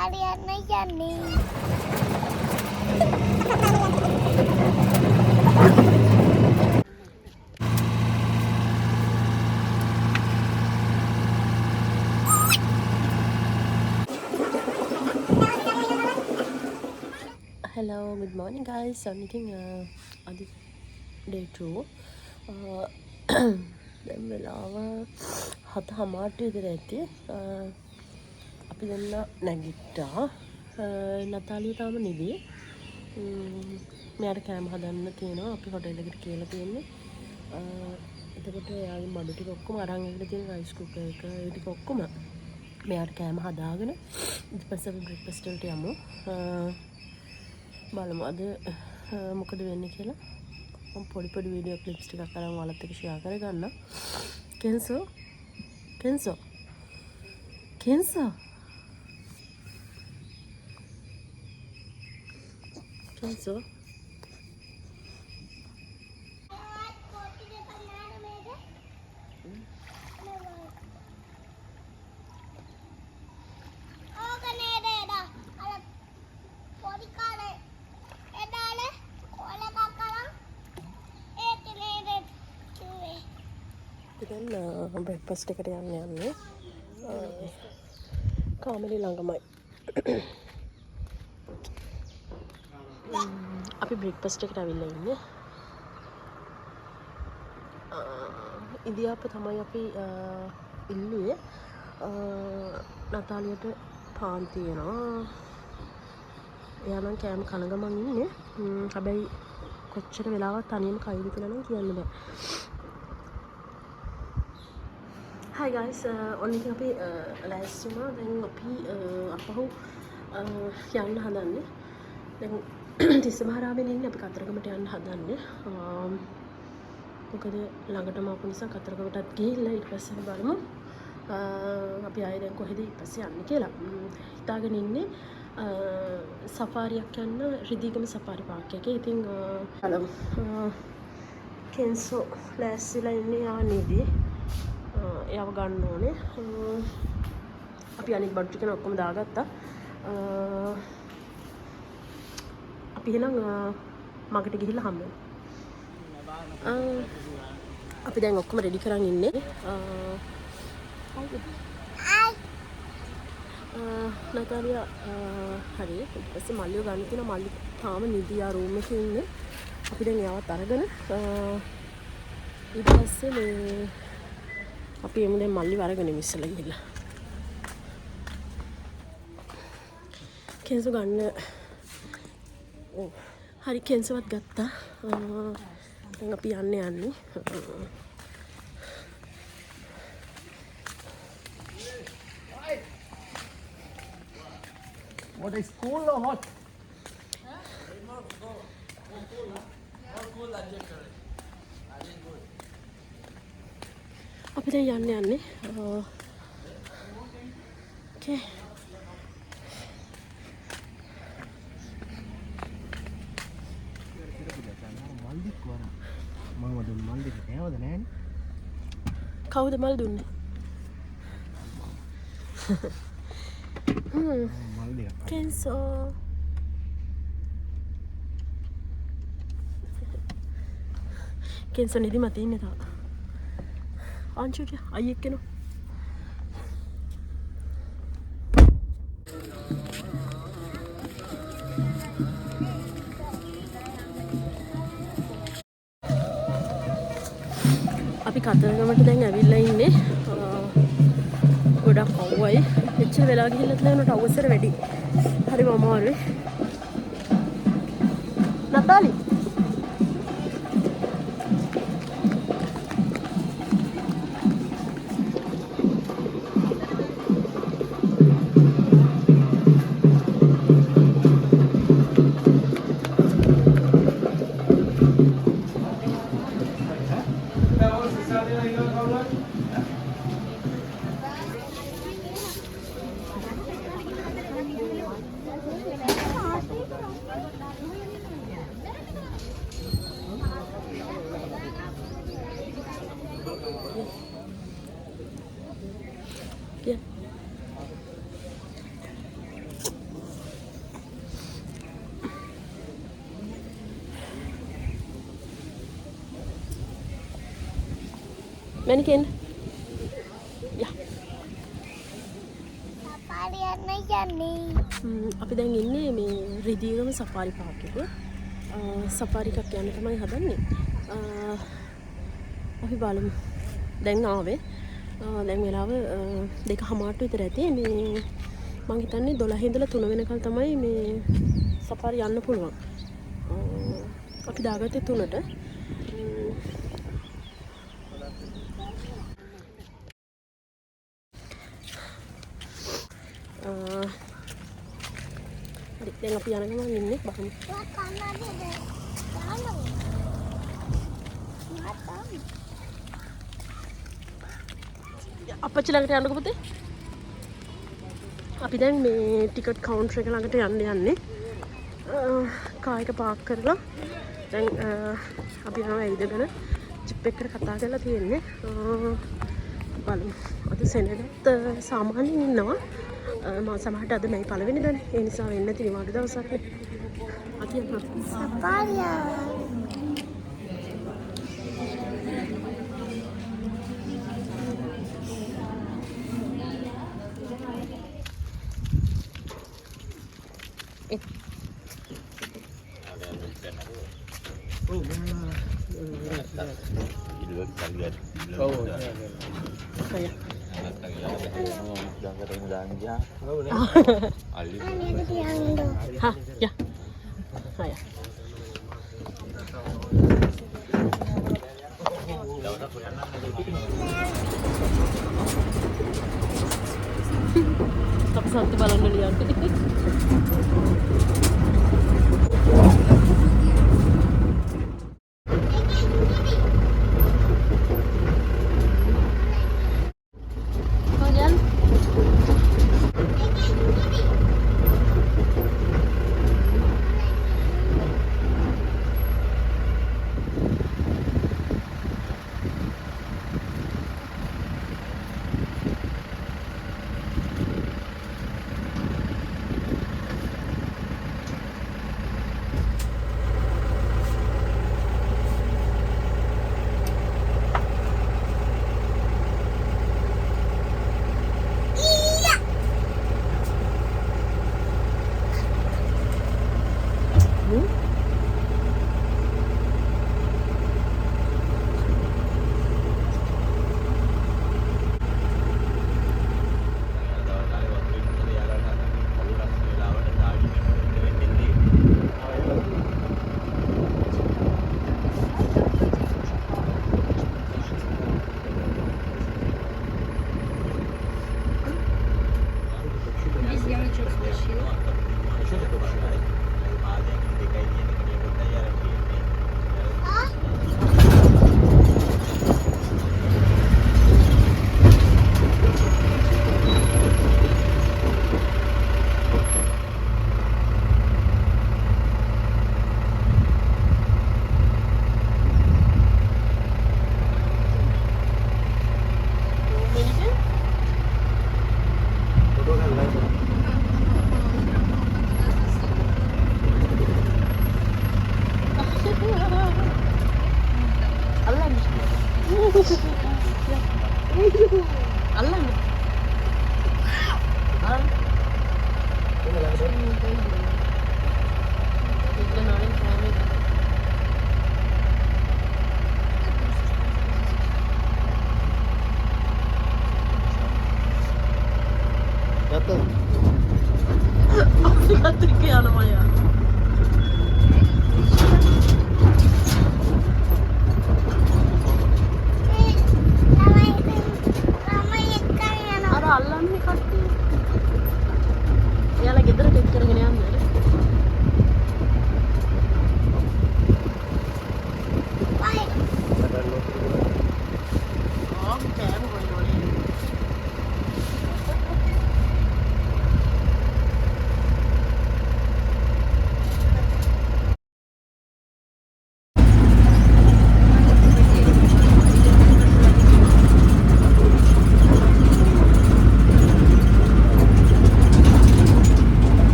Hello, good morning guys. So I'm meeting on the day 2. දැන් වෙලාව 7:00 විතර ඇති. අපි දැන් නැගිට්ටා. නතාලිය තාම නිදි. මෙයාට කෑම හදන්න තියෙනවා. අපි හොටෙල් එකට කියලා තියෙන්නේ. එතකොට එයාගේ බඩු ටික ඔක්කොම අරන් ඇවිල්ලා තියෙන රයිස් කුකර් එක ඒ ටික ඔක්කොම මෙයාට කෑම හදාගෙන ඊට පස්සේ අපි බ්‍රෙක්ෆාස්ට් වලට යමු. බලමු අද මොකද වෙන්නේ කියලා. මම පොඩි වීඩියෝ ක්ලිප්ස් ටිකක් අරන් ඔයාලත් එක්ක ෂෙයා කරගන්න. කෙන්සෝ කෙන්සෝ කෙන්සෝ කෙන්සෝ දැන් බ්‍රෙක්ෆාස්ට් එකට යන්නේ කාමලි ළඟමයි. අපි බ්‍රෙක්ෆාස්ට් එකට අවිල්ලා ඉන්නේ. ඉන්දියාප්ප තමයි අපි ඉල්ලුවේ. නතාලියට පාන් තියෙනවා. එයා නම් කෑම කන ගමන් ඉන්නේ. හැබැයි කොච්චර වෙලාවක් තනියම කයිද කියලා නම් කියන්න බෑ. Hi guys, ඔන්න ඉතින් අපි ලෑස්ති වුණා. දැන් අපි අපහු යන්න හදන්නේ. දැන් තිස්සමහරාමෙන් ඉන්නේ අපි කතරගමට යන්න හදන්නේ. මොකද ළඟටම ආපු නිසා කතරගමටත් ගිහිල්ලා ඊට පස්සේ බලමු අපි ආයේ දැන් කොහෙද ඊපස්සේ යන්නේ කියලා. හිතාගෙන ඉන්නේ සෆාරියක් යන්න රිදීගම සෆාරි පාක් එකේ. ඉතින් බලමු. කෙන්සෝ ලෑස්තිලා ඉන්නේ යානේදී. එයාව ගන්න ඕනේ. අපි අනිත් බඩු ටික ඔක්කොම දාගත්තා. අපි එහෙනම් මගට ගිහිල්ලා හම්බ වෙනවා. අපි දැන් ඔක්කොම රෙඩි කරන් ඉන්නේ. නතාලියා හරි ඊට පස්සේ මල්ලිව ගන්න තියෙනවා. මල්ලි තාම නිදියා රූම් එකේ ඉන්නේ. අපි දැන් එයාවත් අරගෙන ඊට පස්සේ මේ අපි එමු දැන් මල්ලි වරගෙන ඉස්සලා ගිහලා. කෙන්සෝ ගන්න. හරි කෙන්සෝවත් ගත්තා. දැන් අපි යන්නේ. What is cool or hot? අපි දැන් යන්නේ. Okay. කවුද මල් දුන්නේ? කෙන්සෝ කෙන්සෝ නිදිමත ඉන්නේ තාම. අංශුගේ අයියෙක් එනවා. අපි කතරගමට දැන් ඇවිල්ලා ඉන්නේ. ගොඩක් අවුවයි. එච්චර වෙලා ගිහිල්ලත් නෑ උනට අවුස්සර වැඩි. හරිම අමාරුයි. නතාලි මැනිකෙන් යා අපි දැන් ඉන්නේ මේ රිදීගම සෆාරි පාක් එකේ. සෆාරි එකක් යන්න තමයි හදන්නේ. අපි බලමු. දැන් ආවේ. දැන් වෙලාව 2:00 විතර ඇති. මේ මං හිතන්නේ 12 ඉඳලා 3 වෙනකල් තමයි මේ සෆාරි යන්න පුළුවන්. අපි දාගත්තේ 3ට. දැන් අපි යන ගමන් ඉන්නේ බලමු. අපච්චි ළඟට යන්නකො පුතේ. අපි දැන් මේ ටිකට් කවුන්ටර් එක ළඟට යන්නේ. කාර් එක පාක් කරලා දැන් අපි යනවා ඇවිදගෙන ජිප් එකකට කතා කරලා තියෙන්නේ. බලමු. අද සෙනගත් සාමාන්‍යයෙන් ඉන්නවා. මම සමහරට අද මේ පළවෙනි දනේ. ඒ නිසා වෙන්න නැති නිවාඩු දවසක් නේ. අපි යනවා. සපාරියා. Tapi satu balon dulu ya.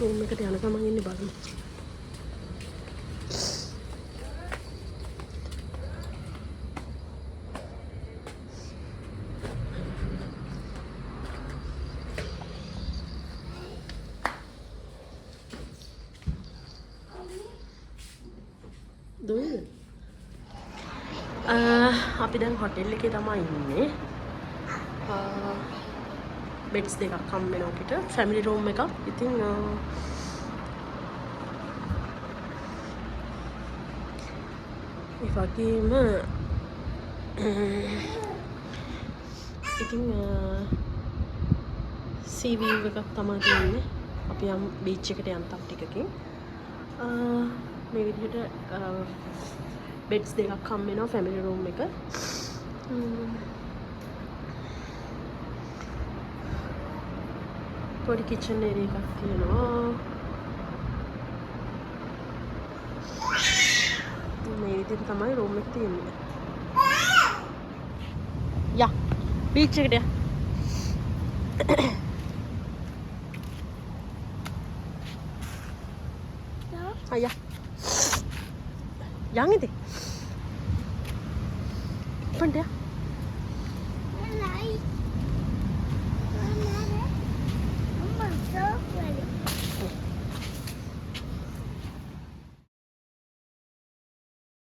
Room එකට යන ගමන් ඉන්නේ බලමු. අපි දැන් හොටෙල් එකේ තමයි ඉන්නේ. බෙඩ්ස් දෙකක් හම්බ වෙනවා අපිට. ෆැමිලි රූම් එකක්. ඉතින් ඒ වගේම ඉතින් සී වීව් එකක් තමයි තියෙන්නේ. අපි යම් බීච් එකට යන්තම් ටිකකින්. මේ විදිහට බෙඩ්ස් දෙකක් හම්බ වෙනවා ෆැමිලි රූම් එක. පොඩි කිචන් ඒරියා එකක් තියෙනවා. මේ විදිහට තමයි රූම් එක තියෙන්නේ. යා බීච් එකට යා. අයියා යන් ඉතින්. පන්ට යා.